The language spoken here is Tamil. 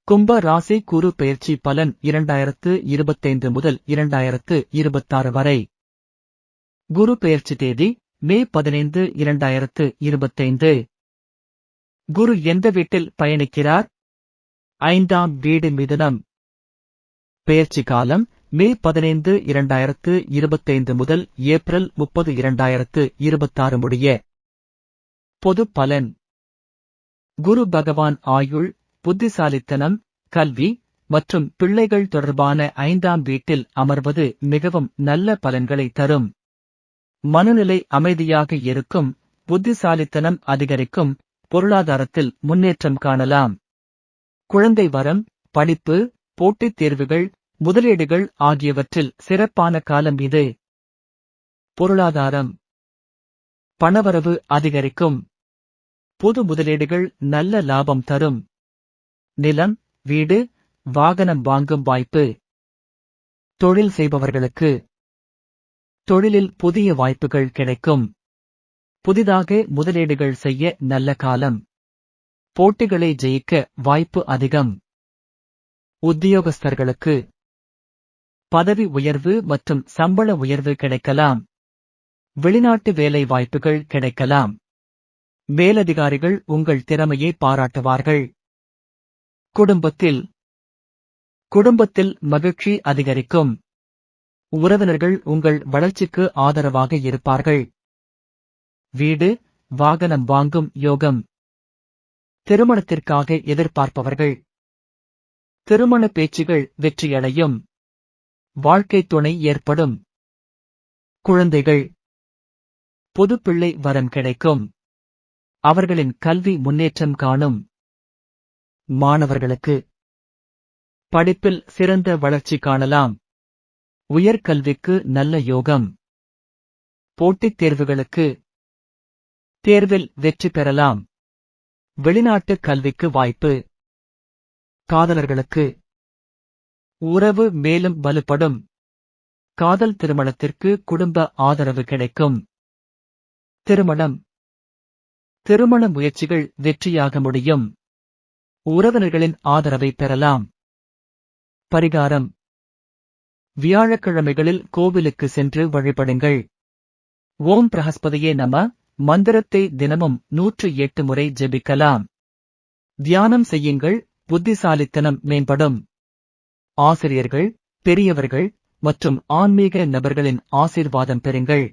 கும்ப ராசி குரு பெயர்ச்சி பலன் 2025 முதல் 2026 வரை. குரு பெயர்ச்சி தேதி மே 15, 2025. குரு எந்த வீட்டில் பயணிக்கிறார்? 5ஆம் வீடு மிதுனம். பெயர்ச்சி காலம் மே 15, 2025 முதல் ஏப்ரல் 30, 2026 முடிய. பொது பலன். குரு பகவான் ஆயுள், புத்திசாலித்தனம், கல்வி மற்றும் பிள்ளைகள் தொடர்பான 5ஆம் வீட்டில் அமர்வது மிகவும் நல்ல பலன்களை தரும். மனநிலை அமைதியாக இருக்கும், புத்திசாலித்தனம் அதிகரிக்கும், பொருளாதாரத்தில் முன்னேற்றம் காணலாம். குழந்தை வரம், படிப்பு, போட்டித் தேர்வுகள், முதலீடுகள் ஆகியவற்றில் சிறப்பான காலம் இது. பொருளாதாரம். பணவரவு அதிகரிக்கும். புது முதலீடுகள் நல்ல லாபம் தரும். நிலம், வீடு, வாகனம் வாங்கும் வாய்ப்பு. தொழில் செய்பவர்களுக்கு தொழிலில் புதிய வாய்ப்புகள் கிடைக்கும். புதிதாக முதலீடுகள் செய்ய நல்ல காலம். போட்டிகளை ஜெயிக்க வாய்ப்பு அதிகம். உத்தியோகஸ்தர்களுக்கு பதவி உயர்வு மற்றும் சம்பள உயர்வு கிடைக்கலாம். வெளிநாட்டு வேலை வாய்ப்புகள் கிடைக்கலாம். மேலதிகாரிகள் உங்கள் திறமையை பாராட்டுவார்கள். குடும்பத்தில் மகிழ்ச்சி அதிகரிக்கும். உறவினர்கள் உங்கள் வளர்ச்சிக்கு ஆதரவாக இருப்பார்கள். வீடு, வாகனம் வாங்கும் யோகம். திருமணத்திற்காக எதிர்பார்ப்பவர்கள். திருமண பேச்சுகள் வெற்றியடையும். வாழ்க்கை துணை ஏற்படும். குழந்தைகள். புதுப்பிள்ளை வரம் கிடைக்கும். அவர்களின் கல்வி முன்னேற்றம் காணும். மாணவர்களுக்கு படிப்பில் சிறந்த வளர்ச்சி காணலாம். உயர்கல்விக்கு நல்ல யோகம். போட்டித் தேர்வுகளுக்கு தேர்வில் வெற்றி பெறலாம். வெளிநாட்டு கல்விக்கு வாய்ப்பு. காதலர்களுக்கு உறவு மேலும் வலுப்படும். காதல் திருமணத்திற்கு குடும்ப ஆதரவு கிடைக்கும். திருமண முயற்சிகள் வெற்றியாக முடியும். உறவினர்களின் ஆதரவை பெறலாம். பரிகாரம். வியாழக்கிழமைகளில் கோவிலுக்கு சென்று வழிபடுங்கள். ஓம் பிரஹஸ்பதியே நம மந்திரத்தை தினமும் 108 முறை ஜெபிக்கலாம். தியானம் செய்யுங்கள், புத்திசாலித்தனம் மேம்படும். ஆசிரியர்கள், பெரியவர்கள் மற்றும் ஆன்மீக நபர்களின் ஆசீர்வாதம் பெறுங்கள்.